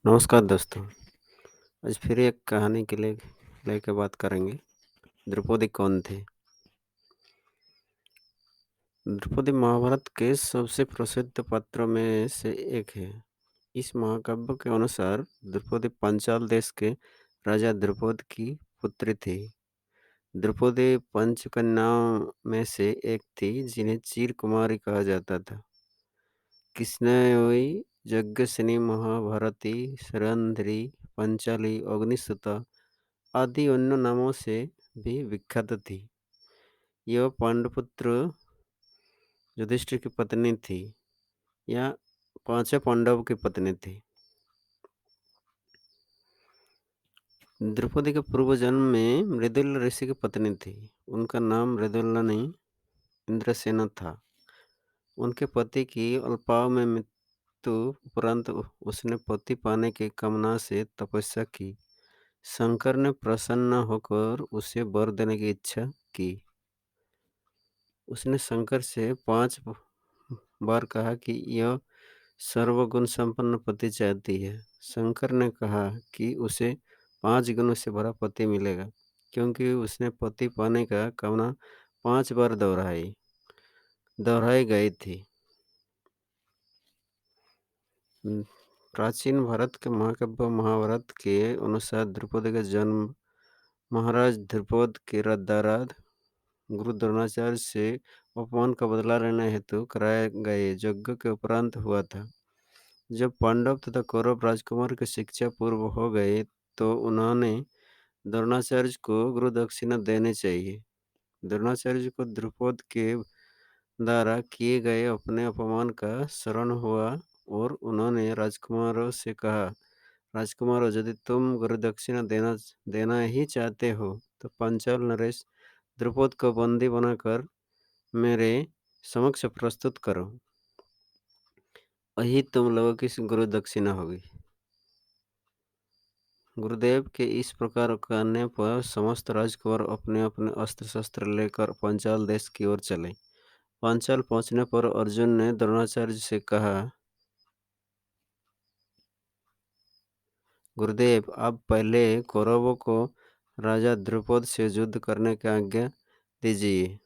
नमस्कार दोस्तों। आज फिर एक कहानी के लिए लेके बात करेंगे। द्रौपदी कौन थी? द्रौपदी महाभारत के सबसे प्रसिद्ध पात्रों में से एक है। इस महाकाव्य के अनुसार द्रौपदी पांचाल देश के राजा द्रुपद की पुत्री थी। द्रौपदी पंचकन्याओं में से एक थी जिन्हें चीर कुमारी कहा जाता था। कृष्णयी, यज्ञसेनी, महाभारती, शरंध्री, पंचाली, अग्निसुता आदि अन्य नामों से भी विख्यात थी। यह पांडुपुत्र युधिष्ठिर की पत्नी थी या पांचों पांडव की पत्नी थी। द्रौपदी के पूर्व जन्म में मृदुल ऋषि की पत्नी थी। उनका नाम मृदुला नहीं इंद्रसेना था। उनके पति की अल्पायु में मृत्यु उपरांत उसने पति पाने की कामना से तपस्या की। शंकर ने प्रसन्न होकर उसे वर देने की इच्छा की। उसने शंकर से 5 बार कहा कि यह सर्वगुण संपन्न पति चाहती है। शंकर ने कहा कि उसे 5 गुणों से भरा पति मिलेगा, क्योंकि उसने पति पाने का कामना 5 बार दोहराई गई थी। प्राचीन भारत के महाकाव्य महाभारत के अनुसार द्रौपदी का जन्म महाराज द्रुपद के द्वारा गुरु द्रोणाचार्य से अपमान का बदला लेने हेतु कराए गए यज्ञ के उपरांत हुआ था। जब पांडव तथा कौरव राजकुमार की शिक्षा पूर्व हो गई तो उन्होंने द्रोणाचार्य को गुरु दक्षिणा देनी चाहिए। द्रोणाचार्य को द्रुपद के द्वारा किए गए अपने अपमान का स्मरण हुआ और उन्होंने राजकुमारों से कहा, राजकुमारों, यदि तुम गुरु दक्षिणा देना ही चाहते हो तो पंचाल नरेश द्रुपद को बंदी बनाकर मेरे समक्ष प्रस्तुत करो। वही तुम लोगों की गुरु दक्षिणा होगी। गुरुदेव के इस प्रकार करने पर समस्त राजकुमार अपने अपने अस्त्र शस्त्र लेकर पांचाल देश की ओर चले। पांचाल पहुंचने पर अर्जुन ने द्रोणाचार्य से कहा, गुरुदेव, आप पहले कौरवों को राजा द्रुपद से युद्ध करने की आज्ञा दीजिए।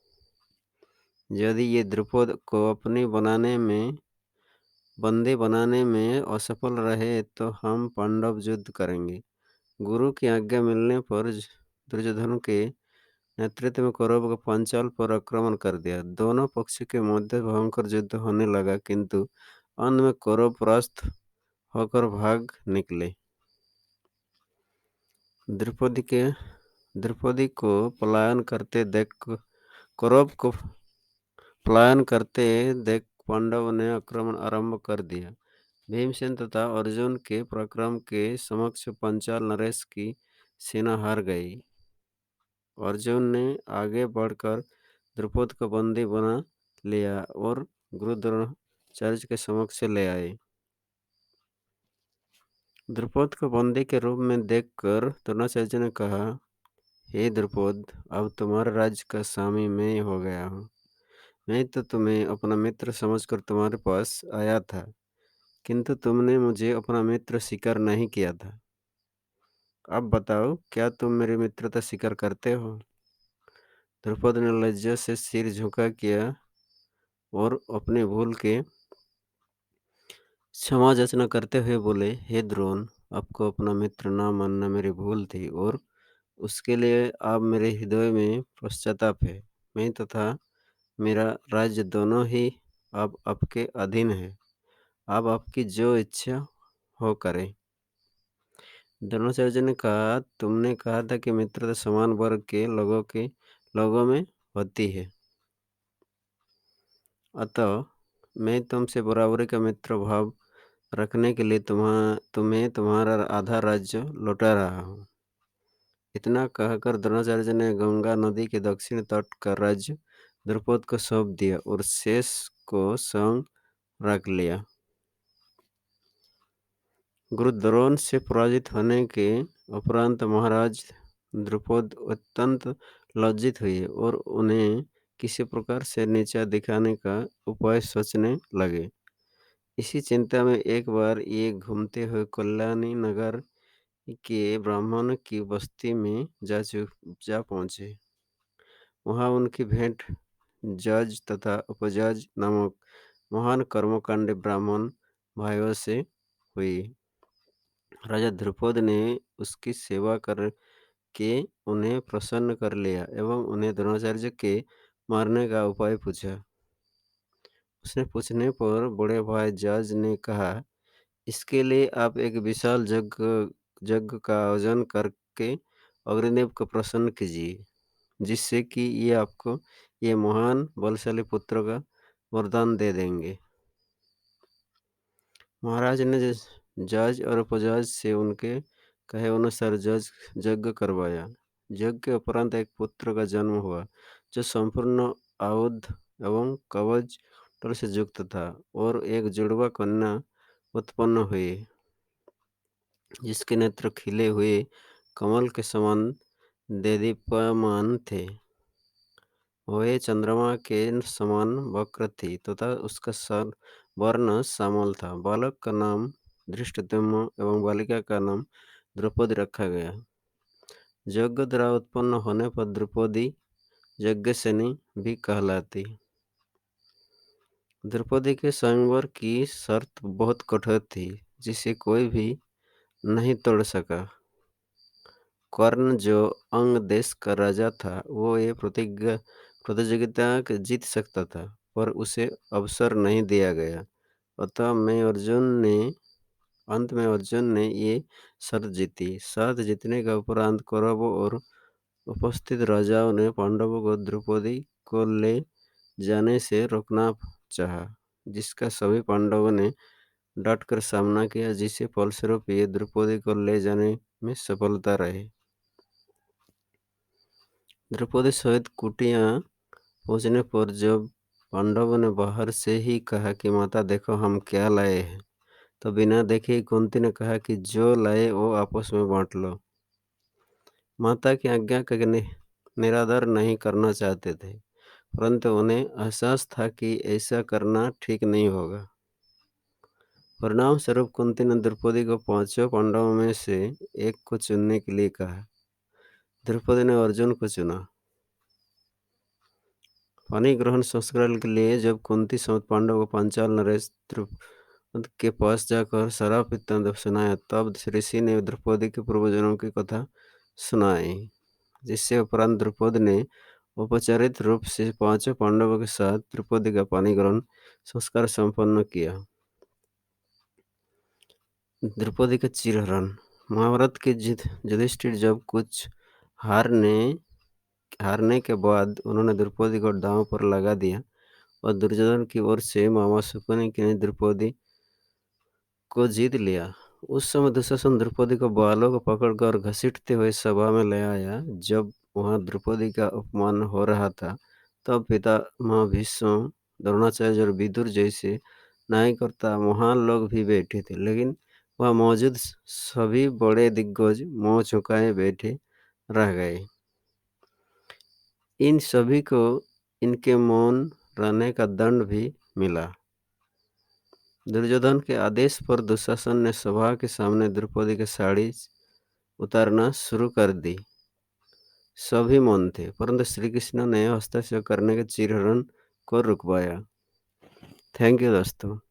यदि ये द्रुपद को बंदी बनाने में असफल रहे तो हम पांडव युद्ध करेंगे। गुरु की आज्ञा मिलने पर दुर्योधन के नेतृत्व में कौरवों का पांचाल पर आक्रमण कर दिया। दोनों पक्ष के मध्य भयंकर युद्ध होने लगा, किंतु अंत में कौरव परास्त होकर भाग निकले। द्रौपदी को पलायन करते देख कौरव को पलायन करते देख पांडवों ने आक्रमण आरंभ कर दिया। भीमसेन तथा अर्जुन के पराक्रम के समक्ष पंचाल नरेश की सेना हार गई। अर्जुन ने आगे बढ़कर द्रुपद को बंदी बना लिया और गुरु द्रोणाचार्य के समक्ष ले आए। द्रुपद को बंदी के रूप में देखकर द्रोणाचार्य ने कहा, हे द्रुपद, अब तुम्हारे राज्य का स्वामी मैं हो गया हूँ। मैं तो तुम्हें अपना मित्र समझकर तुम्हारे पास आया था, किंतु तुमने मुझे अपना मित्र स्वीकार नहीं किया था। अब बताओ, क्या तुम मेरी मित्रता स्वीकार करते हो? द्रुपद ने लज्जा से सिर झुका किया और अपने भूल के क्षमा याचना करते हुए बोले, हे द्रोण, आपको अपना मित्र न मानना मेरी भूल थी और उसके लिए आप मेरे हृदय में पश्चाताप है। मैं तथा मेरा राज्य दोनों ही अब आपके अधीन है। अब आपकी जो इच्छा हो करें। द्रोणाचार्य ने कहा, तुमने कहा था कि मित्रता समान वर्ग के लोगों में होती है, अतः मैं तुमसे बराबरी का मित्र भाव रखने के लिए तुम्हें तुम्हारा आधा राज्य लौटा रहा हूँ। इतना कहकर द्रोणाचार्य ने गंगा नदी के दक्षिण तट का राज्य द्रुपद को सौंप दिया और शेष को स्वयं रख लिया। गुरु द्रोण से पराजित होने के उपरांत महाराज द्रुपद अत्यंत लज्जित हुए और उन्हें किसी प्रकार से नीचा दिखाने का उपाय सोचने लगे। इसी चिंता में एक बार ये घूमते हुए कल्याणी नगर के ब्राह्मण की बस्ती में जा पहुँचे। वहाँ उनकी भेंट जज तथा उपजज नामक महान कर्मकांडी ब्राह्मण भाइयों से हुई। राजा ध्रुपद ने उसकी सेवा करके उन्हें प्रसन्न कर लिया एवं उन्हें द्रोणाचार्य के मारने का उपाय पूछा। उसने पूछने पर बड़े भाई जज ने कहा, इसके लिए आप एक विशाल यज्ञ का आयोजन करके अग्निदेव को प्रसन्न कीजिए, जिससे कि ये आपको ये महान बलशाली पुत्र का वरदान दे देंगे। महाराज ने जज और उपजज से उनके कहे अनुसार यज्ञ करवाया। यज्ञ के उपरांत एक पुत्र का जन्म हुआ, जो संपूर्ण आयुध एवं कवच बल से युक्त था, और एक जुड़वा कन्या उत्पन्न हुई, जिसके नेत्र खिले हुए कमल के समान देदीप्यमान थे। वह चंद्रमा के समान वक्र थी तथा उसका वर्ण श्यामल था। बालक का नाम धृष्टद्युम्न एवं बालिका का नाम द्रौपदी रखा गया। यज्ञ द्वारा उत्पन्न होने पर द्रौपदी यज्ञसेनी भी कहलाती। द्रौपदी के स्वयंवर की शर्त बहुत कठोर थी, जिसे कोई भी नहीं तोड़ सका। कर्ण, जो अंग देश का राजा था, वो ये प्रतियोगिता जीत सकता था, पर उसे अवसर नहीं दिया गया। अतः अंत में अर्जुन ने ये शर्त जीती। शर्त जीतने के उपरांत कौरवों और उपस्थित राजाओं ने पांडवों को द्रौपदी को ले जाने से रोकना चाहा, जिसका सभी पांडवों ने डटकर सामना किया, जिससे फलस्वरूप ये द्रौपदी को ले जाने में सफलता रही। द्रौपदी सहित कुटिया पहुंचने पर जब पांडवों ने बाहर से ही कहा कि माता देखो हम क्या लाए हैं, तो बिना देखे ही कुंती ने कहा कि जो लाए वो आपस में बांट लो। माता की आज्ञा का निरादर नहीं करना चाहते थे, परंतु उन्हें एहसास था कि ऐसा करना ठीक नहीं होगा। परिणाम स्वरूप कुंती ने द्रौपदी को पांचों पांडवों में से एक को चुनने के लिए कहा। द्रौपदी ने अर्जुन को चुना। पानी ग्रहण संस्कार के लिए जब कुंती समेत पांडव को पांचाल नरेश द्रुपद के पास जाकर सारा वृत्तांत सुनाया, तब ऋषि ने द्रौपदी के पूर्वजन्म की कथा सुनाई, जिससे उपरांत द्रौपदी ने औपचारिक रूप से पांचों पांडवों के साथ द्रौपदी का पानी ग्रहण संस्कार संपन्न किया। द्रौपदी का चिरहरण। महाभारत के युधिष्ठिर जब कुछ हारने के बाद उन्होंने द्रौपदी को दांव पर लगा दिया और दुर्योधन की ओर से मामा शकुनी ने द्रौपदी को जीत लिया। उस समय दुशासन द्रौपदी को बालों को पकड़कर घसीटते हुए सभा में ले आया। जब वहां द्रौपदी का अपमान हो रहा था, तब पितामह भीष्म, द्रोणाचार्य और विदुर जैसे न्यायकर्ता महान लोग भी बैठे थे, लेकिन वहां मौजूद सभी बड़े दिग्गज मुंह झुकाए बैठे रह गए। इन सभी को इनके मौन रहने का दंड भी मिला। दुर्योधन के आदेश पर दुशासन ने सभा के सामने द्रौपदी की साड़ी उतारना शुरू कर दी। सभी मौन थे, परंतु श्री कृष्ण ने हस्तक्षेप करने के चिरहरण को रुकवाया। थैंक यू दोस्तों।